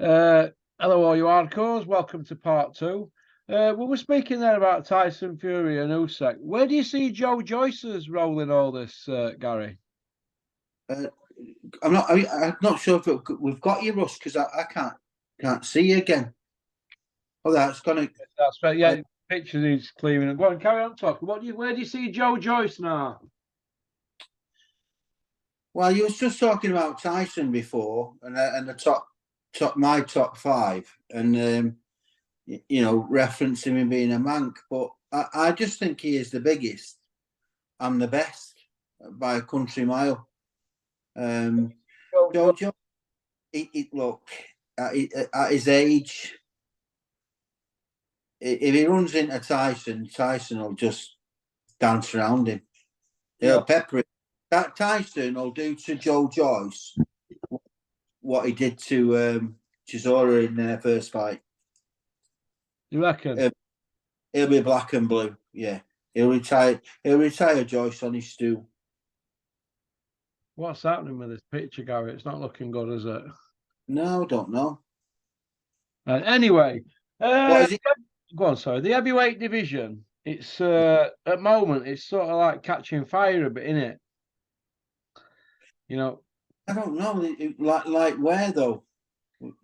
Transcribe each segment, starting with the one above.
Uh, Hello, all you hardcores. Welcome to part two. We were speaking there about Tyson Fury and Usyk. Where do you see Joe Joyce's role in all this, Gary? Uh, I'm not sure if we've got you, Russ, because I can't see you again. Oh, that's gonna. That's right. Uh, Yeah, picture is clearing. And go on, carry on talking. Where do you see Joe Joyce now? well, you was just talking about Tyson before, and the top five, and referencing him being a mank, but I just think he is the biggest and the best by a country mile. Joe Joyce. Joe, look at his age. If he runs into Tyson will just dance around him. Yeah. He'll pepper it. That Tyson will do to Joe Joyce what he did to Chisora in their first fight. You reckon? He'll be black and blue. Yeah, he'll retire. He'll retire Joyce on his stool. What's happening with this picture, Gary? It's not looking good, is it? No, I don't know. And anyway, What is it? go on. Sorry, the heavyweight division. It's at the moment it's sort of like catching fire a bit, isn't it? You know, I don't know. Like where though?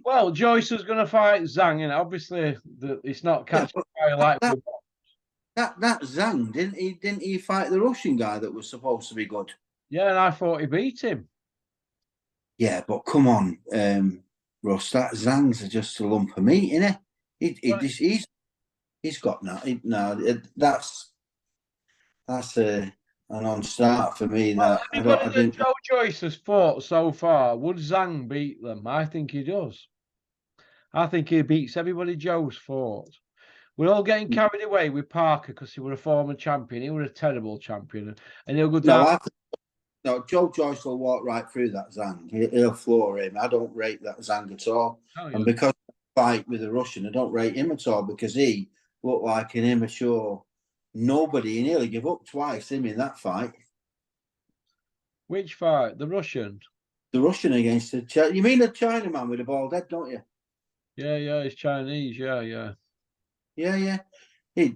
well, Joyce is going to fight Zhang, and obviously it's not Yeah, catching but fire like that, that Zhang didn't he fight the Russian guy that was supposed to be good? yeah, and I thought he beat him. Yeah, but come on, Russ. That Zhang's just a lump of meat, isn't he? Well, He's got no. That's a non-starter for me. That I anybody that didn't. Joe Joyce has fought so far, would Zhang beat them? I think he does. I think he beats everybody Joe's fought. We're all getting carried away with Parker because he was a former champion. He was a terrible champion, and he'll go No, down. no. Joe Joyce will walk right through that Zhang. He'll floor him. I don't rate that Zhang at all. Oh, And yeah. because of the fight with the Russian, I don't rate him at all because he looked like an immature nobody. He nearly gave up twice. Him in that fight. Which fight? The Russian. The Russian against the you mean the Chinaman with the bald head, don't you? Yeah, he's Chinese. Yeah. Yeah.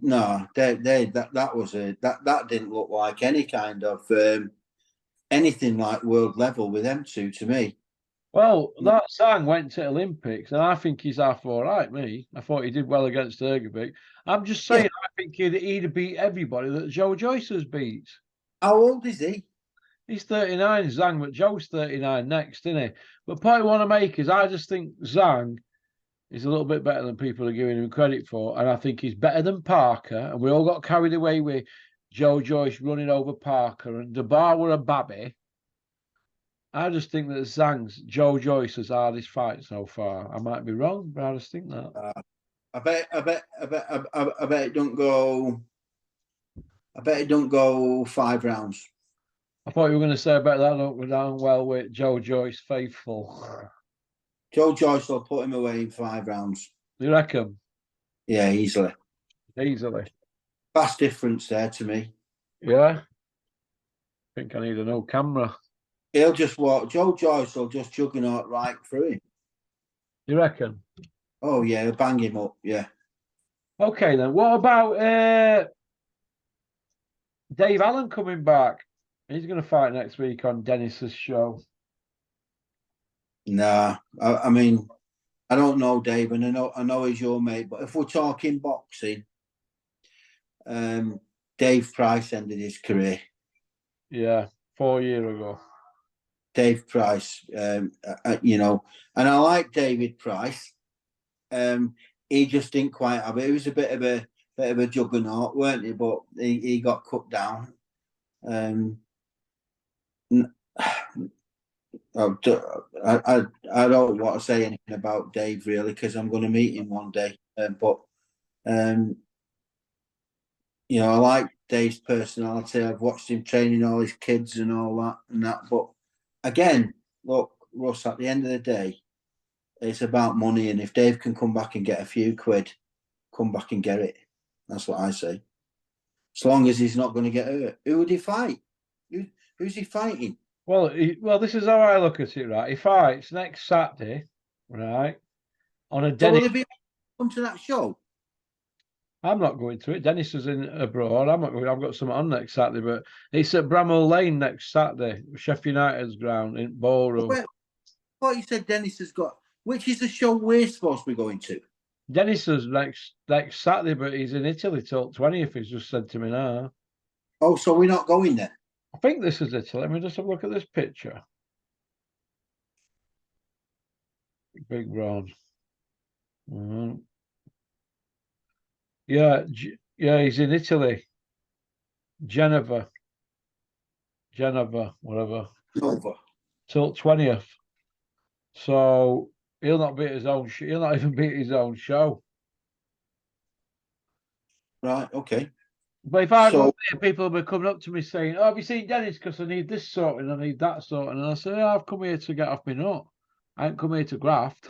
No, that was that didn't look like any kind of anything like world level with them two to me. Well, that Sang went to Olympics, and I think he's half all right. Me, I thought he did well against Ergovic. I'm just Yeah. saying, I think he'd beat everybody that Joe Joyce has beat. How old is he? He's 39, Zhang, but Joe's 39 next, isn't he? But point I want to make is I just think Zhang is a little bit better than people are giving him credit for, and I think he's better than Parker. And we all got carried away with Joe Joyce running over Parker, and the bar were a babby. I just think that Zhang's Joe Joyce's hardest fight so far. I might be wrong, but I just think that. I bet it don't go. I bet it don't go 5 rounds. I thought you were going to say about that don't go down well with Joe Joyce faithful. Joe Joyce will put him away in 5 rounds. You reckon? Yeah, easily. Easily. Vast difference there to me. Yeah. I think I need a new camera. He'll just walk. Joe Joyce will just juggernaut right through him. You reckon? Oh yeah, he'll bang him up. Yeah. Okay then. What about Dave Allen coming back? He's going to fight next week on Dennis's show. Nah, I mean, I don't know, Dave, and I know he's your mate, but if we're talking boxing, Dave Price ended his career. Yeah, 4 years ago. Dave Price, and I like David Price. He just didn't quite have it. He was a bit of a juggernaut, weren't he? But he got cut down. I don't want to say anything about Dave really because I'm going to meet him one day. But I like Dave's personality. I've watched him training all his kids and all that and that. But again, look, Russ, at the end of the day, it's about money. And if Dave can come back and get a few quid, come back and get it. That's what I say. As long as he's not going to get hurt. Who would he fight? Who's he fighting? Well, this is how I look at it, right? He fights next Saturday, right? on a So Dennis. will they be come to that show? I'm not going to it. Dennis is in abroad. I'm not going. I've got something on next Saturday, but it's at Bramall Lane next Saturday, Sheffield United's ground in Ballroom. I thought you said Dennis has got. Which is the show we're supposed to be going to? Dennis is next Saturday, but he's in Italy till 20th. He's just said to me now. Oh, so we're not going there. I think this is Italy. Let me just have a look at this picture. Big Brown. Yeah, yeah, he's in Italy. Geneva, whatever. Over. Till 20th. So he'll not beat his own. He'll not even beat his own show. Right. Okay. But if I So- go there, people will be coming up to me saying, "Oh, have you seen Dennis? Because I need this sorting, I need that sorting." And I say, "Oh, I've come here to get off my nut. I ain't come here to graft.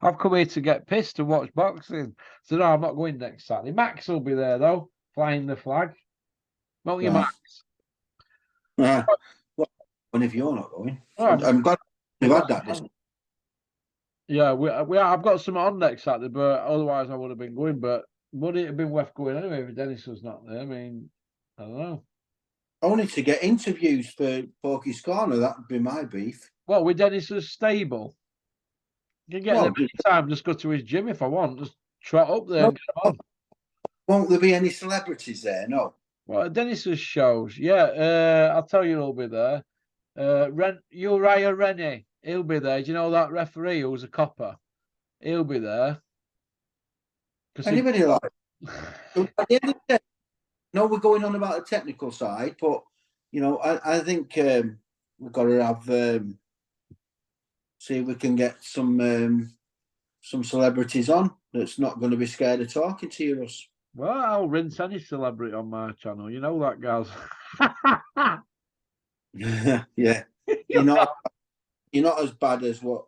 I've come here to get pissed and watch boxing." So no, I'm not going next Saturday. Max will be there though, flying the flag. Won't you, Right. Max? Well, and if you're not going, Oh, I'm glad we've had that. This. Yeah, I've got some on next Saturday, but otherwise I would have been going. But would it have been worth going anyway if Dennis was not there? I mean, I don't know. Only to get interviews for Porky's Corner, that would be my beef. What, with Dennis's stable? You can get Well, them anytime, just go to his gym if I want. Just trot up there No. and get on. Won't there be any celebrities there? No. Well, Dennis's shows, yeah. I'll tell you who'll be there. Uriah Rennie, he'll be there. Do you know that referee who's a copper? He'll be there. Anybody like at the end of the day, no, we're going on about the technical side, but you know, I think we've got to have see if we can get some celebrities on that's not going to be scared of talking to us. Well, I'll rinse any celebrity on my channel. You know that, guys. Yeah, you're not as bad as what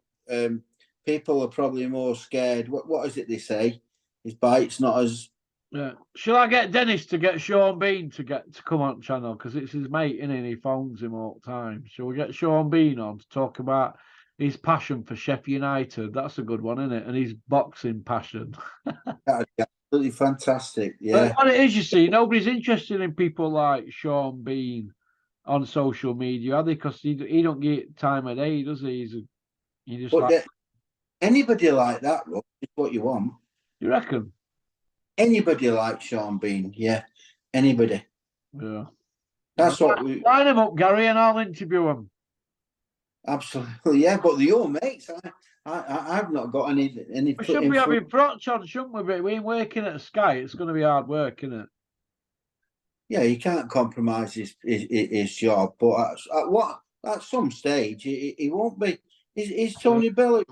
people are probably more scared. What is it they say? His bite's not as. Yeah. Shall I get Dennis to get Sean Bean to come on channel because it's his mate, innit? He phones him all the time. Shall we get Sean Bean on to talk about his passion for Sheffield United? That's a good one, isn't it? And his boxing passion. That'd be absolutely fantastic. But Yeah. what it is, you see, nobody's interested in people like Sean Bean on social media, are they? Because he don't get time of day, does he? He just But anybody like that, Rob, is what you want. You reckon? Anybody like Sean Bean, yeah. Anybody. Yeah. That's what we line him up, Gary, and I'll interview him. absolutely, yeah. But the your mates, I've not got any. We should be having Broch on, shouldn't we? But we ain't working at Sky. It's going to be hard work, isn't it? Yeah, you can't compromise his job, but at some stage he won't be. Is Tony Bellew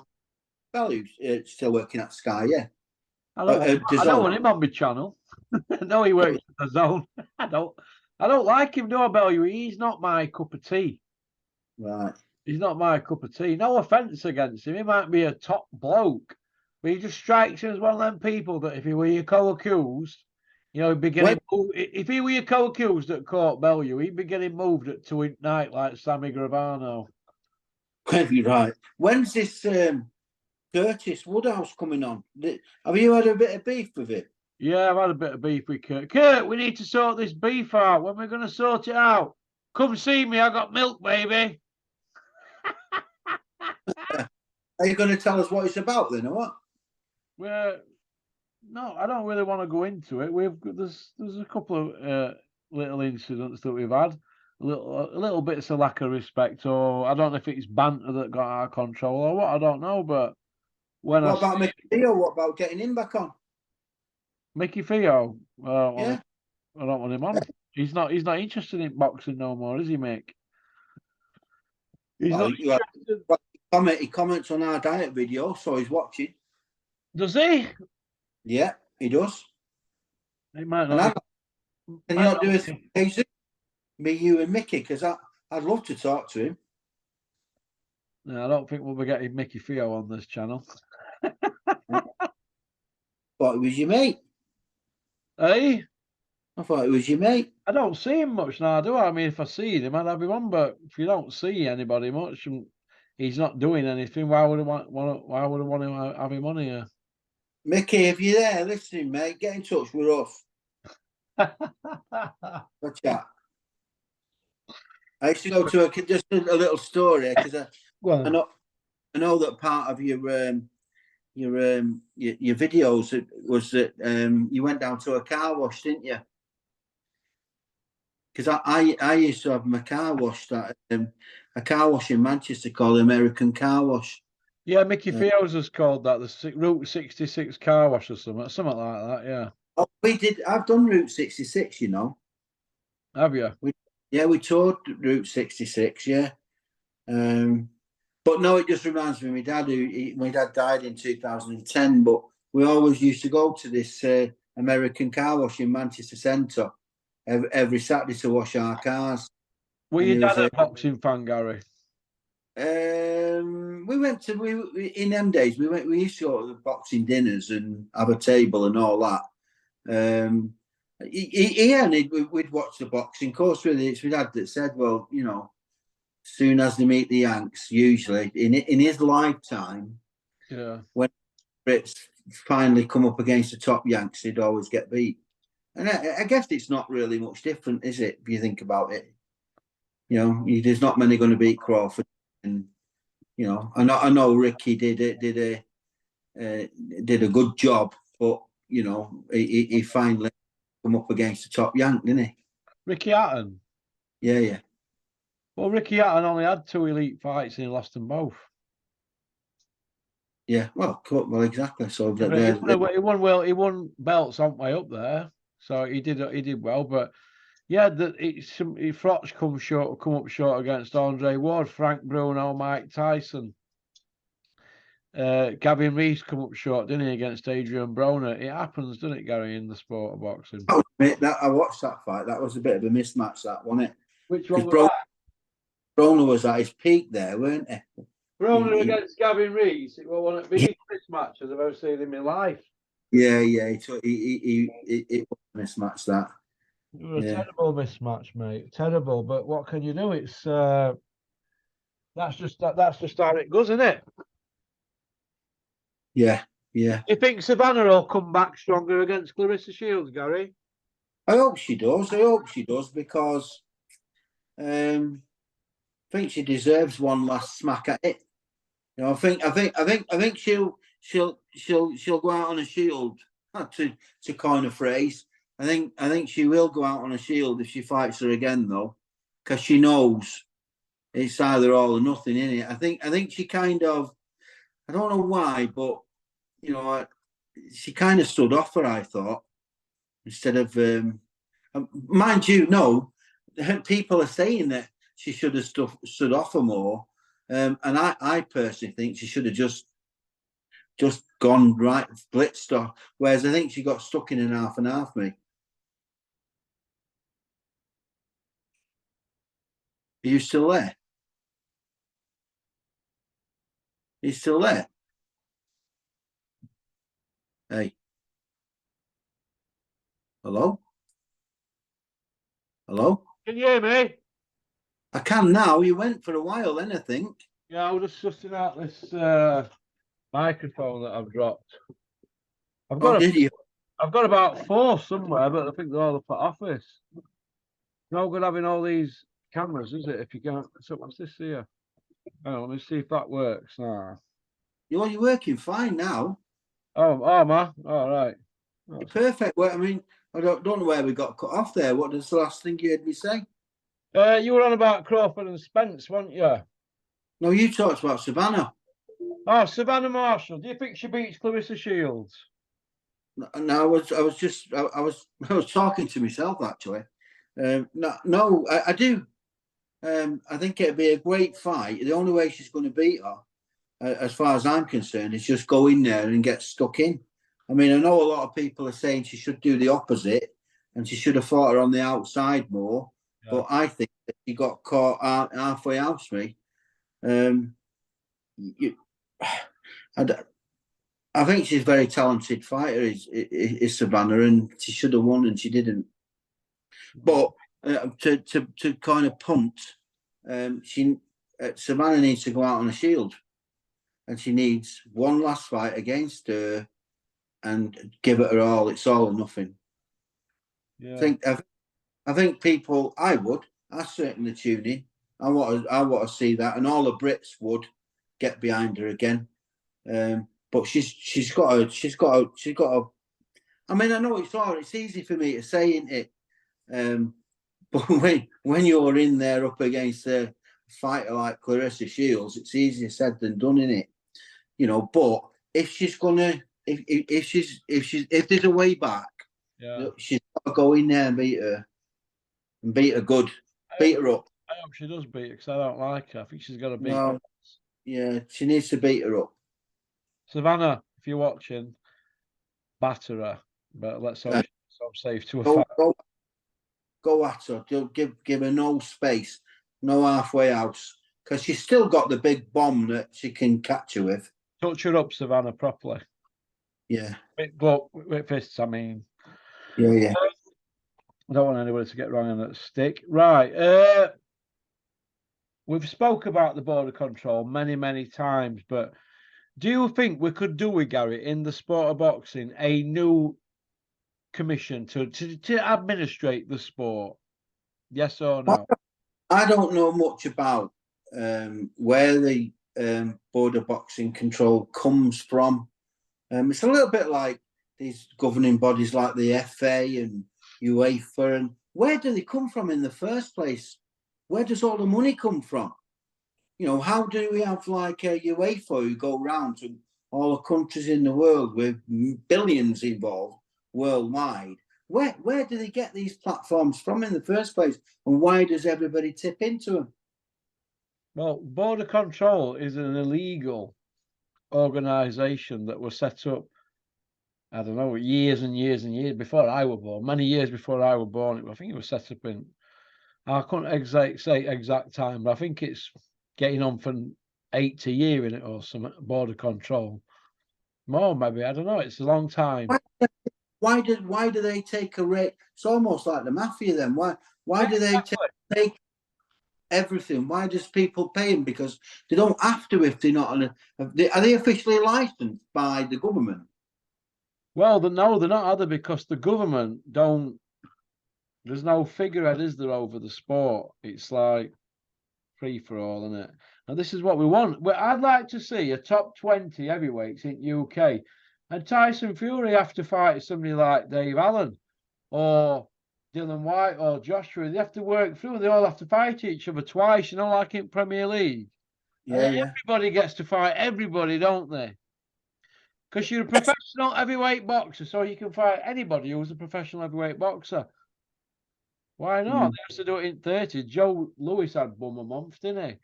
still working at Sky? Yeah. I don't want him on my channel. No, he works for the Zone. I don't like him, do I, Bellew? He's not my cup of tea. Right. He's not my cup of tea. No offence against him. He might be a top bloke, but he just strikes me as one of them people that if he were your co-accused, you know, he'd be getting if he were your co-accused at Court Bellew, he'd be getting moved at 2 at night like Sammy Gravano. You're right. When's this Curtis Woodhouse coming on? Have you had a bit of beef with it? Yeah, I've had a bit of beef with Kurt. Kurt, we need to sort this beef out. When we're going to sort it out? Come see me. I got milk, baby. Are you going to tell us what it's about then, or what? Well, no, I don't really want to go into it. There's a couple of little incidents that we've had, a little bits of lack of respect, or I don't know if it's banter that got out of control or what. I don't know, but what about Mickey Theo? What about getting him back on? Mickey Theo? Yeah. I don't want him on. He's not interested in boxing no more, is he, Mick? He's not interested. He comments on our diet video, so he's watching. Does he? Yeah, he does. He might not. Can you not do it? Me, you, and Mickey, because I'd love to talk to him. No, I don't think we'll be getting Mickey Theo on this channel. Thought it was your mate. Hey? I thought it was your mate. I don't see him much now, do I? I mean, if I see him, I'd have him on, but if you don't see anybody much, he's not doing anything. Why would I why would I want to have him on here? Mickey, if you're there listening, mate, get in touch with us. Watch out. I used to go to just a little story because I know that part of your videos was that you went down to a car wash, didn't you? Because I used to have my car washed at a car wash in Manchester called American Car Wash. Yeah, Mickey Fields has called that the Route 66 car wash or something like that. Yeah. Oh, we did. I've done Route 66. You know. Have you? We toured Route 66. Yeah. But no, it just reminds me of my dad. My dad died in 2010, but we always used to go to this American car wash in Manchester Centre every Saturday to wash our cars. Were your dad a boxing fan, Gary? We went to in them days. We used to go to the boxing dinners and have a table and all that. We'd watch the boxing. Of course, really, it's my dad that said, "Well, you know, soon as they meet the Yanks, usually in his lifetime, yeah, when Brits finally come up against the top Yanks, he'd always get beat." And I guess it's not really much different, is it? If you think about it, you know, there's not many going to beat Crawford, and you know, I know Ricky did a good job, but you know, he finally come up against the top Yank, didn't he? Ricky Hatton. Yeah. Well, Ricky Hatton only had 2 elite fights and he lost them both. Yeah, well, exactly. So he won belts on way up there, so he did well. But yeah, Frotch come up short against Andre Ward, Frank Bruno, Mike Tyson. Gavin Rees come up short, didn't he, against Adrian Broner? It happens, doesn't it, Gary, in the sport of boxing? I watched that fight. That was a bit of a mismatch, that wasn't it? Which one was that? Broner was at his peak there, weren't he? Broner against Gavin Rees. It was one of the biggest mismatches I've ever seen in my life. Yeah. It was a mismatch, that. It was a terrible mismatch, mate. Terrible. But what can you do? It's that's just how it goes, isn't it? Yeah. You think Savannah will come back stronger against Clarissa Shields, Gary? I hope she does. Because I think she deserves one last smack at it. You know, I think she'll go out on a shield, to coin a phrase. I think she will go out on a shield if she fights her again, though, because she knows it's either all or nothing, isn't it? I think she kind of, I don't know why, but you know, she kind of stood off her, I thought, instead of mind you, no, people are saying that she should have stood off her more, and I personally think she should have just gone right blitzed her. Whereas I think she got stuck in an half and half. Me, are you still there? Are you still there? Hey, hello. Can you hear me? I can now. You went for a while, then I think. Yeah, I was just sussing out this microphone that I've dropped. Did you? I've got about 4 somewhere, but I think they're all up at office. No good having all these cameras, is it? If you can't. So what's this here? Oh, let me see if that works now. You're working fine now. Oh, ma. All right. You're perfect. Well, I mean, I don't know where we got cut off there. What was the last thing you heard me say? You were on about Crawford and Spence, weren't you? No, you talked about Savannah. Oh, Savannah Marshall. Do you think she beats Clarissa Shields? No, I was talking to myself actually. No, I do. I think it'd be a great fight. The only way she's going to beat her, as far as I'm concerned, is just go in there and get stuck in. I mean, I know a lot of people are saying she should do the opposite and she should have fought her on the outside more. Yeah. But I think that she got caught halfway house me. I think she's a very talented fighter, is Savannah, and she should have won and she didn't. But to kind of punt, she Savannah needs to go out on a shield, and she needs one last fight against her and give it her all. It's all or nothing. Yeah. I think people. I certainly tune in. I want to see that, and all the Brits would get behind her again. But she's got a. I mean, I know it's hard. It's easy for me to say, isn't it? But when you're in there up against a fighter like Clarissa Shields, it's easier said than done, isn't it? You know, but if she's gonna, if there's a way back, Yeah. she's got to go in there and beat her good, beat her up. I hope she does beat her because I don't like her. I think she's got to beat No, yeah, she needs to beat her up. Savannah. If you're watching, batter her. But let's hope Uh, she's safe to a go, fight. go at her. Give her no space, no halfway house, because she's still got the big bomb that she can catch her with. Touch her up, Savannah, properly. Yeah, With fists, I mean. yeah. I don't want anybody to get wrong on that stick. Right. We've spoke about the border control many, many times, but do you think we could do with Gary in the sport of boxing a new commission to administrate the sport? Yes or no? I don't know much about where the border boxing control comes from. It's a little bit like these governing bodies like the FA and UEFA. And where do they come from in the first place? Where does all the money come from? You know, how do we have like a UEFA who go round to all the countries in the world with billions involved worldwide? Where do they get these platforms from in the first place? And why does everybody tip into them? Well, border control is an illegal organisation that was set up, I don't know, years and years and years before I was born, many years before I was born. I think it was set up in, I couldn't say exact time, but I think it's getting on for 80 years in it or some border control. More maybe, I don't know. It's a long time. Why do they take a rate? It's almost like the mafia. Then why do they Exactly. take everything? Why does people pay them? Because they don't have to if they're not on a. Are they officially licensed by the government? Well, no, they're not either because the government don't. There's no figurehead, is there, over the sport? It's like free for all, isn't it? And this is what we want. Well, I'd like to see a top 20 heavyweights in UK, and Tyson Fury have to fight somebody like Dave Allen or Dylan White or Joshua. They have to work through. They all have to fight each other twice, like in Premier League. Yeah, yeah. Everybody gets to fight everybody, don't they? Because you're a professional heavyweight boxer, so you can fight anybody who's a professional heavyweight boxer. Why not? They used to do it in 30. Joe Lewis had bum a month, didn't he?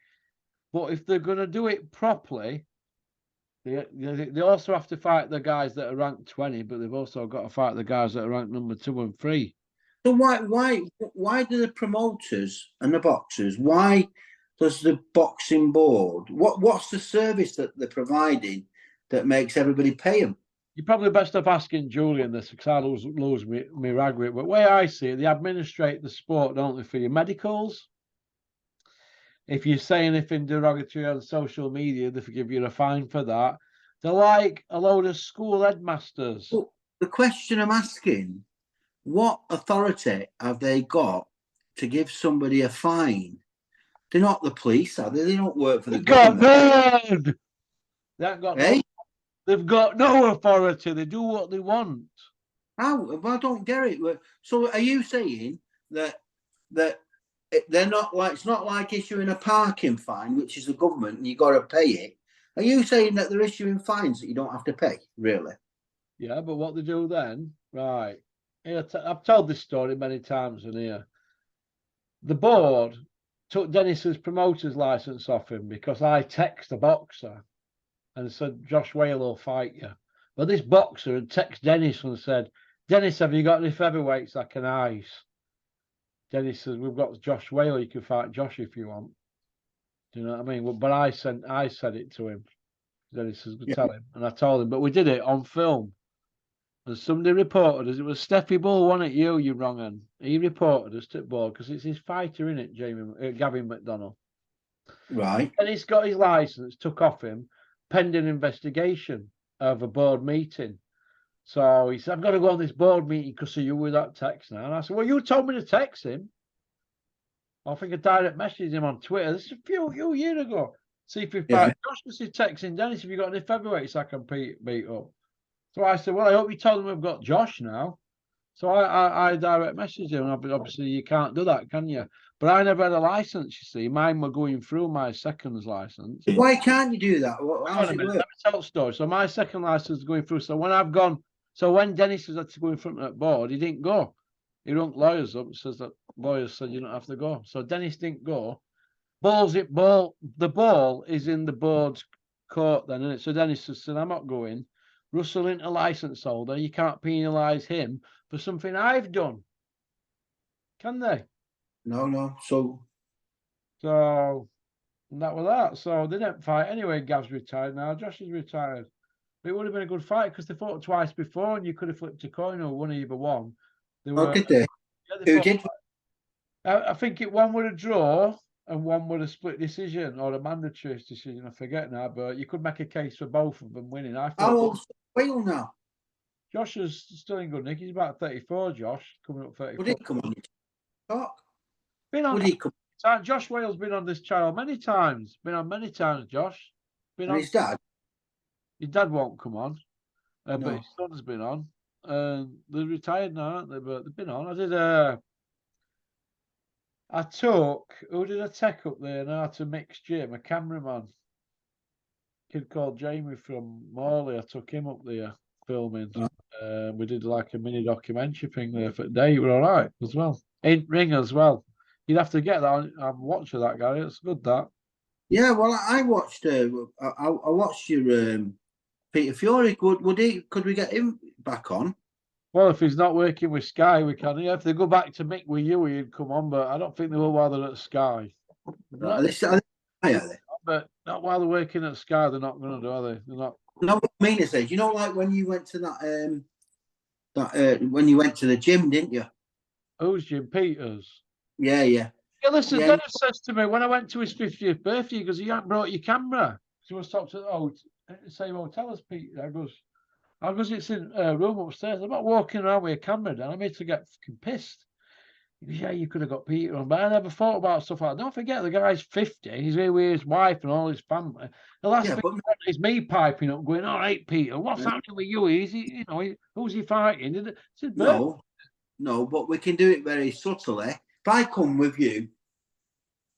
But if they're going to do it properly, they also have to fight the guys that are ranked 20, but they've also got to fight the guys that are ranked number 2 and 3. So why do the promoters and the boxers? Why does the boxing board? What's the service that they're providing that makes everybody pay them? You're probably best off asking Julian this because I lose me rag with it. But the way I see it, they administrate the sport, don't they, for your medicals? If you say anything derogatory on social media, they forgive you a fine for that. They're like a load of school headmasters. Well, the question I'm asking: what authority have they got to give somebody a fine? They're not the police, are they? They don't work for the government. Burned. They haven't got Eh? no. They've got no authority. They do what they want. How? Well, I don't get it. So, are you saying that they're not like it's not like issuing a parking fine, which is the government, and you got to pay it? Are you saying that they're issuing fines that you don't have to pay? Really? Yeah, but what they do then, right? Here, I've told this story many times in here. The board took Dennis's promoter's license off him because I text a boxer and said Josh Whale will fight you. But this boxer had texted Dennis and said, Dennis, have you got any featherweights I can ice? Dennis says, we've got Josh Whale, you can fight Josh if you want. Do you know what I mean? But I said it to him. Dennis says, Yeah. tell him. And I told him, but we did it on film. And somebody reported us. It was Steffi Bull, wasn't it? You wrong un. He reported us to the board because it's his fighter, isn't it, Gavin McDonnell? Right. And he's got his license took off him pending investigation of a board meeting. So he said, I've got to go on this board meeting because of you with that text now. And I said, well, you told me to text him. I think I direct messaged him on Twitter. This is a few years ago. See if we find Josh was texting Dennis, have you got any featherweights I can beat up? So I said, well, I hope you told him we've got Josh now. So I direct messaged him. Obviously, you can't do that, can you? But I never had a license, you see. Mine were going through my second's license. Why can't you do that? Hang on a minute, let me tell the story. So my second license is going through. So when I've gone, so when Dennis was had to go in front of that board, he didn't go. He rung lawyers up and says that lawyers said you don't have to go. So Dennis didn't go. The ball is in the board's court then, isn't it? So Dennis said, I'm not going. Russell ain't a license holder. You can't penalise him for something I've done. Can they? No. So that was that. So they didn't fight anyway. Gav's retired now. Josh is retired. But it would have been a good fight because they fought twice before, and you could have flipped a coin or won either one. Did they? Yeah, Who did? I think one would a draw and one would a split decision or a mandatory decision. I forget now, but you could make a case for both of them winning. I How thought old's Whale now? Josh is still in good nick. He's about 34. Josh coming up 34. Would he come on? Talk. Been on. Would he come? Josh Wales been on this channel many times. Been on many times. Josh. Been And on. his dad? His dad won't come on, No. but his son's been on. They're retired now, aren't they? But they've been on. I took, who did I take up there now to mix gym? A cameraman. Kid called Jamie from Morley. I took him up there filming. We did like a mini documentary thing there for the day. You were all right as well. In ring as well. You'd have to get that. I'm watching that, Gary. It's good, that. Yeah, well, I watched. I watched your Peter Fury. Could we get him back on? Well, if he's not working with Sky, we can. Yeah, if they go back to Mick with you, he'd come on. But I don't think they will while they're at Sky. Are they? But not while they're working at Sky. They're not going to do, are they? They're not. No, what I mean is, you know, like when you went to when you went to the gym, didn't you? Who's Jim Peters? Yeah. Yeah, listen, Dennis says to me when I went to his 50th birthday, he goes, you haven't brought your camera. So I was talking to the same hotel as Peter. I goes, it's in a room upstairs. I'm not walking around with a camera down. I'm here to get fucking pissed. He goes, yeah, you could have got Peter on. But I never thought about stuff like that. Don't forget, the guy's 50. He's here with his wife and all his family. The last thing is me piping up, going, all right, Peter, what's happening with you? Is he, who's he fighting? No, but we can do it very subtly. If I come with you,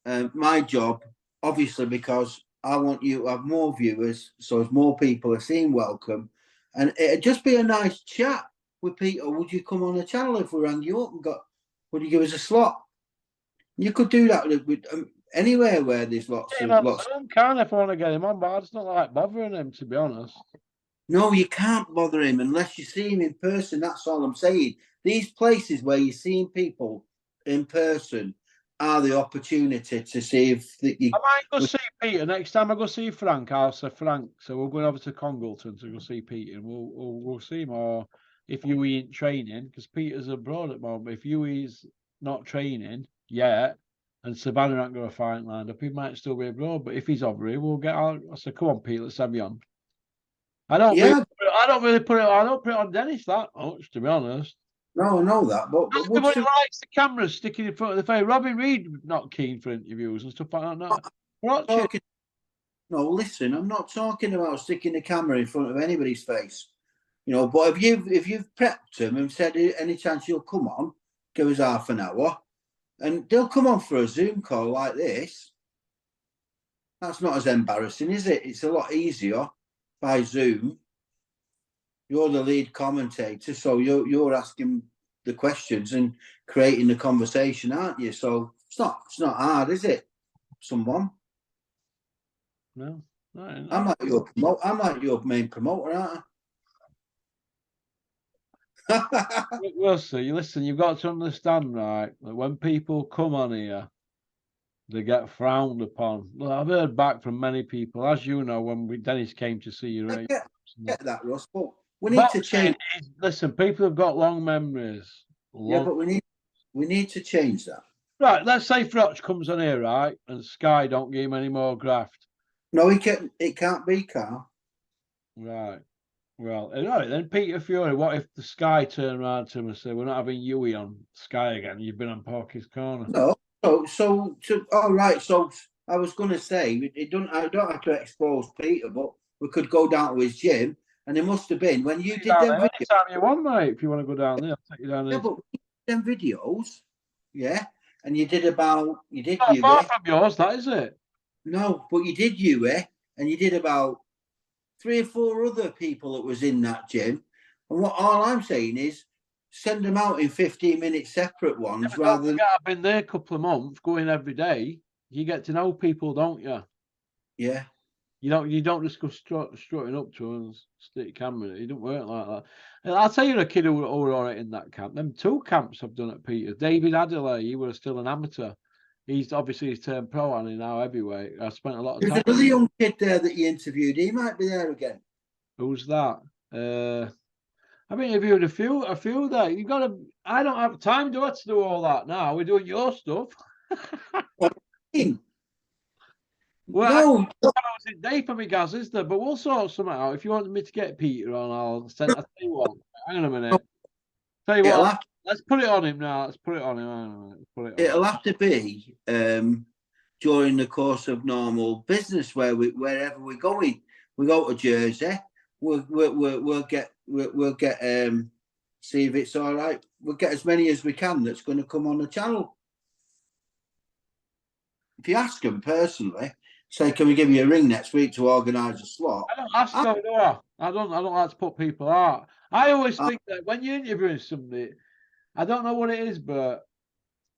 my job, obviously, because I want you to have more viewers, so as more people are seen welcome, and it'd just be a nice chat with Peter. Would you come on the channel if we rang you up and would you give us a slot? You could do that with anywhere where there's lots. Can't if I want to get him on, but I just don't like bothering him, to be honest. No, you can't bother him unless you see him in person. That's all I'm saying. These places where you're seeing people in person are the opportunity to see if you. I might go see Peter next time I go see Frank. I'll say Frank. So we're going over to Congleton to go see Peter, and we'll see him. Or if you ain't training, because Peter's abroad at the moment. If you is not training yet, and Savannah ain't got a fight lined up, he might still be abroad. But if he's over here, we'll get out. I said, come on, Peter, let's have you on. I don't really put it on Dennis that much, to be honest. No, I know that, but everybody likes the cameras sticking in front of the face. Robin Reed not keen for interviews and stuff like that. No, listen, I'm not talking about sticking the camera in front of anybody's face, But if you've prepped them and said any chance you'll come on, give us half an hour, and they'll come on for a Zoom call like this. That's not as embarrassing, is it? It's a lot easier by Zoom. You're the lead commentator, so you're asking the questions and creating the conversation, aren't you? So it's not hard, is it? Someone. No. I'm like your main promoter, aren't I? We'll see. Listen, you've got to understand, right, that when people come on here, they get frowned upon. Well, I've heard back from many people, as you know, when Dennis came to see you. I get that, Russ, but we need to change. Listen, people have got long memories. Yeah, but we need to change that. Right, let's say Frotch comes on here, right, and Sky don't give him any more graft. No, he can't. It can't be, Carl. Right. Well, all right, then Peter Fury, what if the Sky turn around to him and say, we're not having Yui on Sky again, you've been on Porky's Corner? No. All right. So I was going to say it don't. I don't have to expose Peter, but we could go down to his gym, and it must have been when you did Down them there videos. anytime you want, mate. If you want to go down there, I'll take you down there. Yeah, but them videos, yeah, and you did Not far UE. from yours, that is it. No, but you did UE, and you did about 3 or 4 other people that was in that gym. And what all I'm saying is send them out in 15-minute separate ones Don't rather than forget, I've been there a couple of months, going every day. You get to know people, don't you? yeah. You don't just go strutting up to them and stick your camera. It don't work like that. And I'll tell you a kid who were all right in that camp. Them 2 camps I've done at Peter. David Adelaide, he was still an amateur. He's turned pro and he's now heavyweight. I spent a lot of There's time. another young kid there that you interviewed. He might be there again. Who's that? I've interviewed a few there. You've got to. I don't have time, do I, to do all that now? We're doing your stuff. Well, No, it's a day for me, guys, is there? But we'll sort something out. If you want me to get Peter on, I'll tell you what. Hang on a minute. Tell you what. Let's put it on him now. Let's put it on him. Hang on a minute. Put it on. it'll have to be during the course of normal business wherever we're going. We go to Jersey. We'll get see if it's all right. We'll get as many as we can that's going to come on the channel. If you ask them personally, say, can we give you a ring next week to organise a slot? I don't ask them, do I? I don't like to put people out. I always think that when you're interviewing somebody, I don't know what it is, but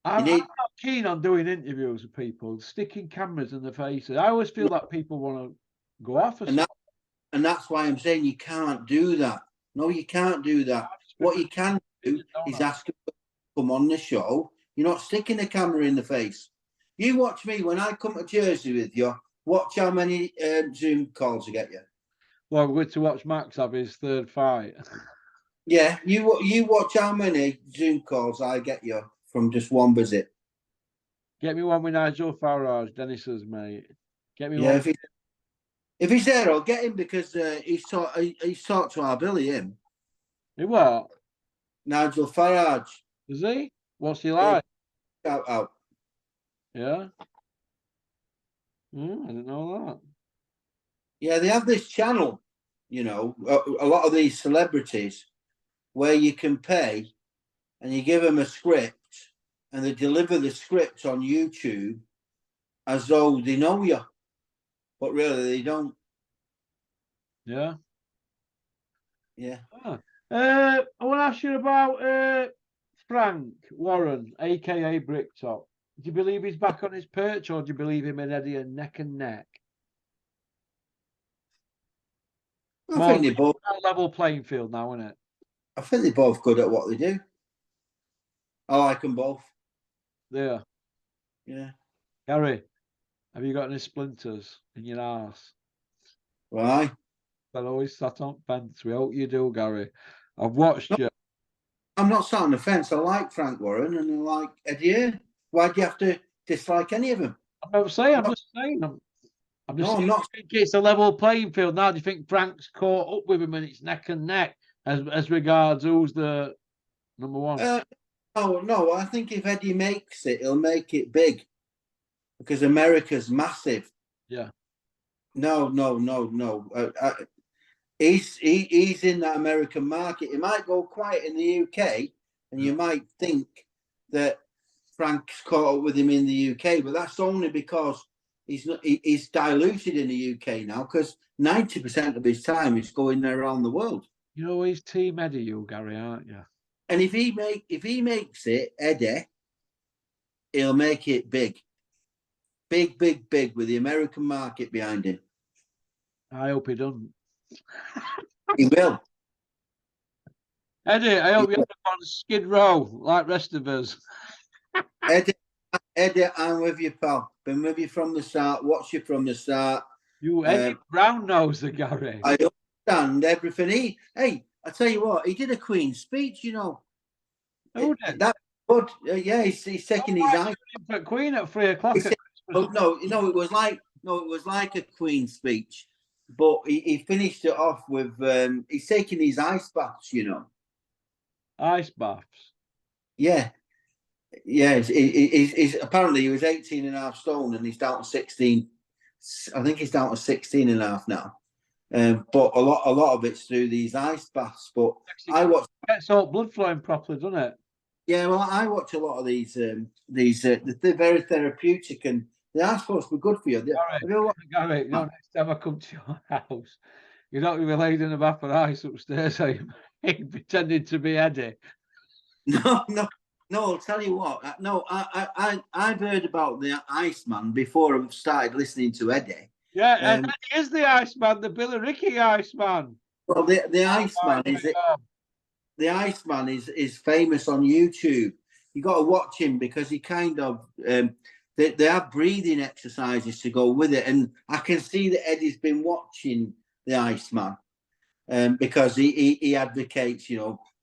I'm not keen on doing interviews with people, sticking cameras in their faces. I always feel that people want to go off. And that's why I'm saying you can't do that. No, you can't do that. What you can do is ask them to come on the show. You're not sticking the camera in the face. You watch me when I come to Jersey with you. Watch how many Zoom calls I get you. Well, we're going to watch Max have his 3rd fight. Yeah, you watch how many Zoom calls I get you from just one visit. Get me one with Nigel Farage, Dennis's mate. Get me Yeah, one. if he's there, I'll get him because he's talked to our Billy, him. He what? Nigel Farage. Is he? What's he like? Shout out. Yeah. I didn't know that. Yeah, they have this channel, you know, a lot of these celebrities where you can pay and you give them a script and they deliver the script on YouTube as though they know you, but really they don't. Yeah. Yeah. I want to ask you about Frank Warren, aka Bricktop. Do you believe he's back on his perch, or do you believe him and Eddie are neck and neck? I think they both level playing field now, isn't it? I think they're both good at what they do. I like them both. Yeah. Yeah. Gary, have you got any splinters in your arse? Why? That always sat on fence. We hope you do, Gary. I've watched you. I'm not sat on the fence. I like Frank Warren and I like Eddie. Why do you have to dislike any of them? I'm just saying. I'm just saying. I'm not think it's a level playing field now. Do you think Frank's caught up with him and it's neck and neck as regards who's the number one? No. I think if Eddie makes it, he'll make it big because America's massive. Yeah. No. He's in that American market. He might go quiet in the UK, and you might think that Frank's caught up with him in the UK, but that's only because he's diluted in the UK now because 90% of his time is going around the world. You know he's Team Eddie, you Gary, aren't you? And if he makes it, Eddie, he'll make it big, with the American market behind him. I hope he doesn't. He will. Eddie, I hope you have on Skid Row like rest of us. Eddie, I'm with you, pal. Been with you from the start. Watch you from the start. You Eddie Brown knows the Gary. I understand everything. I tell you what, he did a Queen's speech, you know. Who did? But yeah, he's taking his ice. For Queen at 3 o'clock at Oh, Christmas. no, it was like a Queen speech, but he finished it off with he's taking his ice baths. Ice baths. Yeah, yeah. He's apparently he was 18 and a half stone, and he's down to 16. I think he's down to 16 and a half now. But a lot of it's through these ice baths. But I watch. Gets all blood flowing properly, doesn't it? Yeah, well, I watch a lot of these. They're very therapeutic, and they are supposed to be good for you. Gary, next time I come to your house, you're not going to be laid in a bath of ice upstairs, are you? Pretending to be Eddie. No. I'll tell you what. No, I've heard about the Iceman before I've started listening to Eddie. Yeah, and Eddie is the Iceman, the Billy Ricky Iceman. Well, the Iceman the Iceman is famous on YouTube. You got to watch him because he kind of they have breathing exercises to go with it, and I can see that Eddie's been watching the Iceman because he advocates,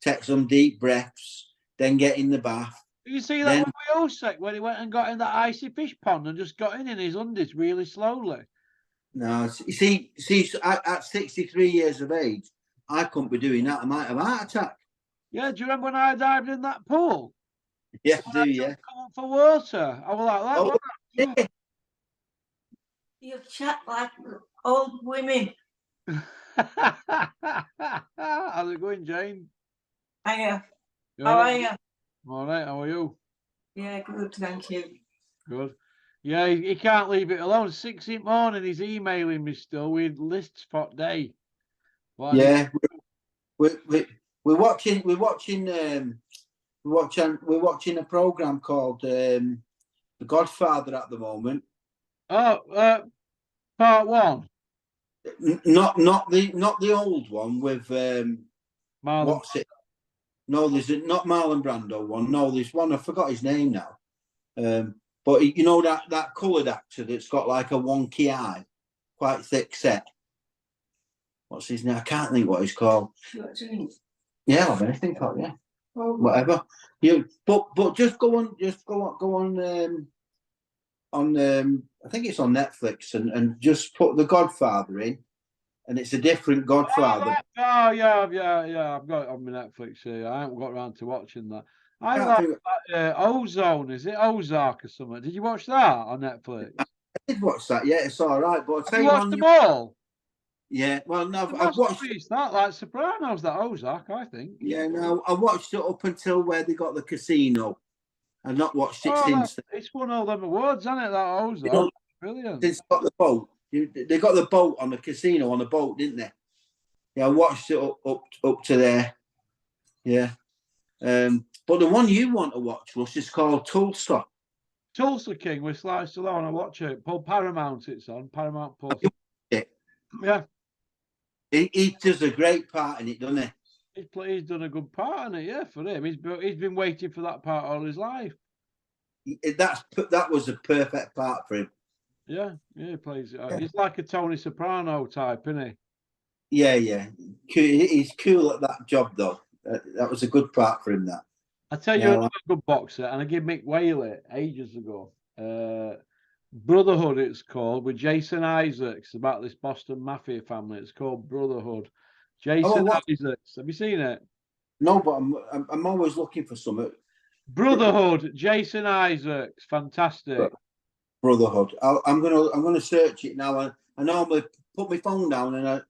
take some deep breaths, then get in the bath. You see that with Osek when he went and got in that icy fish pond and just got in his undies really slowly. No, see, at 63 years of age, I couldn't be doing that. I might have a heart attack. Yeah, do you remember when I dived in that pool? Yeah, yeah. Come up for water. I was like that. Yeah. You chat like old women. How's it going, Jane? Hiya. How are you? All right, how are you? Yeah, good, thank you. Good. Yeah, he can't leave it alone. 6 in the morning, he's emailing me still with lists for day. Yeah, we're watching a program called The Godfather at the moment. Oh, part one. Not the old one with what's it? No, there's not Marlon Brando one. No, there's one. I forgot his name now. But that coloured actor that's got like a wonky eye, quite thick set. What's his name? I can't think what he's called. Yeah, I'll anything called. Yeah, whatever. But just go on. I think it's on Netflix, and just put The Godfather in, and it's a different Godfather. Oh yeah. I've got it on my Netflix here. I haven't got around to watching that. I like that Ozone. Is it Ozark or something? Did you watch that on Netflix? I did watch that. Yeah, it's all right. But have you watched them all? Yeah. Well, no, I've watched that like Sopranos. That Ozark, I think. Yeah, no, I watched it up until where they got the casino. I've not watched it since. It's won all them awards, hasn't it? That Ozark. Brilliant. It's got the boat. They got the boat on the casino on the boat, didn't they? Yeah, I watched it up to there. Yeah. But the one you want to watch, Russ, is called Tulsa. Tulsa King with Sly Stallone. I watch it. Paul Paramount. It's on Paramount Plus. Yeah. He does a great part in it, doesn't he? He's done a good part in it, yeah, for him. He's been waiting for that part all his life. That was a perfect part for him. Yeah, he plays it. Yeah. He's like a Tony Soprano type, isn't he? Yeah. He's cool at that job, though. That was a good part for him, that. I tell you another good boxer, and I gave Mick Whaley ages ago. Brotherhood, it's called, with Jason Isaacs, about this Boston Mafia family. It's called Brotherhood. Jason Isaacs. Have you seen it? No, but I'm always looking for something. Brotherhood, Jason Isaacs, fantastic. Brotherhood. I'm gonna search it now. I normally put my phone down, and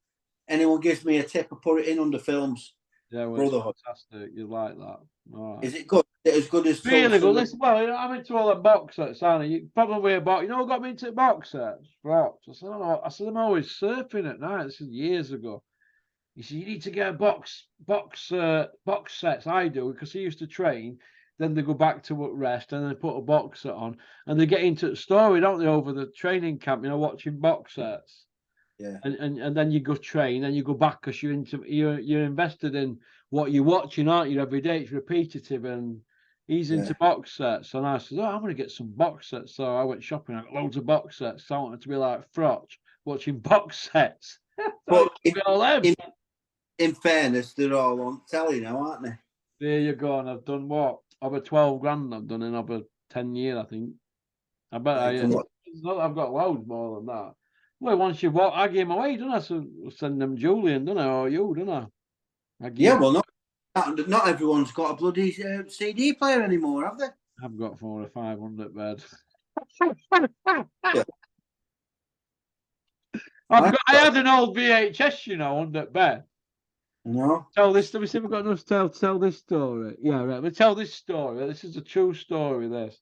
anyone gives me a tip, I put it in under films. Yeah, well, Brotherhood. Fantastic. You like that? All right. Is it good? Is it as good as really good? Listen, well, I'm into all the box sets, aren't you? Probably about what got me into box sets? Rocks. I said I'm always surfing at night. This is years ago. He said, you need to get a box sets. I do, because he used to train. Then they go back to rest, and they put a box set on, and they get into the story, don't they, over the training camp? Watching box sets. Yeah. And then you go train, and you go back because you're invested in what you're watching, aren't you? Every day it's repetitive, and he's into box sets. And I said, I'm going to get some box sets. So I went shopping. I got loads of box sets. So I wanted to be like Frotch watching box sets. But in fairness, they're all on telly now, aren't they? There you go. And I've done what? over 12 grand I've done in over 10 years, I think. I bet Right, I've got loads more than that. Well, once you've I give them away, don't I? So send them Julian, don't I? Or you, don't I? yeah, well, not everyone's got a bloody CD player anymore, have they? I've got 400 or 500 bed. Yeah. I had an old VHS, under bed. No. Tell this. Let me see if I've got enough to tell this story. Yeah, right. But tell this story. This is a true story. This.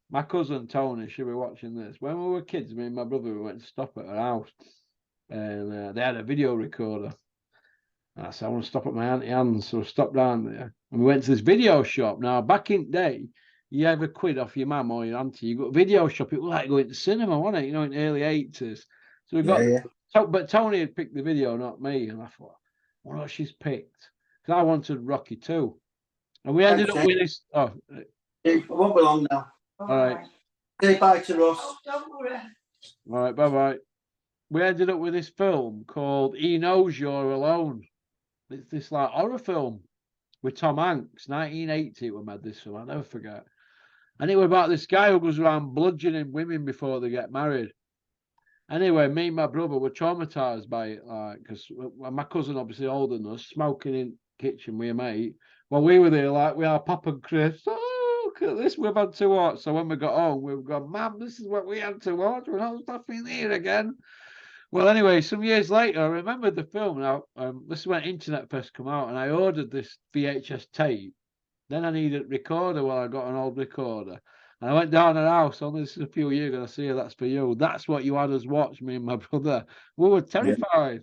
My cousin Tony should be watching this. When we were kids, me and my brother, we went to stop at her house, and they had a video recorder. And I said, I want to stop at my auntie Anne's, so we stopped down there, and we went to this video shop. Now, back in the day, you have a quid off your mum or your auntie, you got a video shop. It was like going to cinema, wasn't it? In the early 80s. So we got, but Tony had picked the video, not me, and I thought, well, she's picked, because I wanted Rocky 2. And we ended up with this. Oh, it won't be long now. All right. Say bye to Russ. Oh, don't worry. All right, bye-bye. We ended up with this film called He Knows You're Alone. It's this like horror film with Tom Hanks, 1980 we made this film, I'll never forget. And it was about this guy who goes around bludgeoning women before they get married. Anyway, me and my brother were traumatized by it, like, because my cousin, obviously older than us, smoking in the kitchen with a mate. Well, we were there like we are Pop and Chris. Oh, look at this, we've had to watch. So when we got home, we've gone, Mum, this is what we had to watch. We're not stopping here again. Well, anyway, some years later, I remembered the film. Now, this is when internet first come out, and I ordered this VHS tape. Then I needed a recorder. Well, I got an old recorder. And I went down her house. Only this is a few years ago. I see her. That's for you. That's what you had us watch, me and my brother. We were terrified.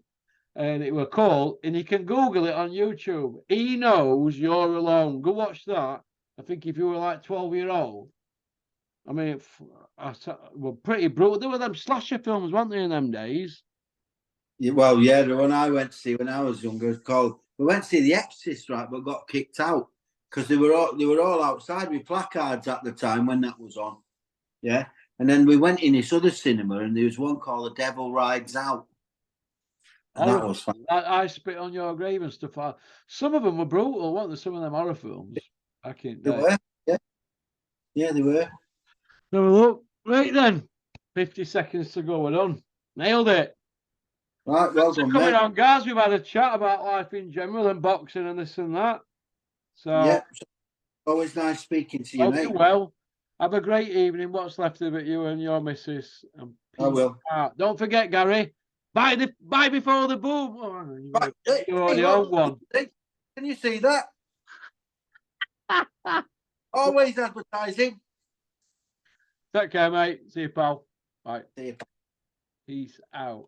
Yeah. And it was called, and you can Google it on YouTube. He Knows You're Alone. Go watch that. I think if you were like 12-year-old. I mean, well, pretty brutal. There were them slasher films, weren't there, in them days? Yeah, well, yeah, the one I went to see when I was younger was called. We went to see The Exorcist, right, but got kicked out because they were all outside with placards at the time when that was on. Yeah, and then we went in this other cinema, and there was one called The Devil Rides Out. And that was fun. I Spit on Your Grave and stuff like that. Some of them were brutal, weren't there? Some of them horror films back in the day. They were, yeah. Yeah, they were. So look, right then. 50 seconds to go, we're done. Nailed it. Right, well done, coming mate. on, guys. We've had a chat about life in general and boxing and this and that. So yeah, always nice speaking to you, mate. Well, have a great evening. What's left of it, you and your missus. And I will. Out. Don't forget, Gary. Buy before the boom. Oh, you already own one. Can you see that? Always advertising. Take care, mate. See you, pal. Bye. See you. Peace out.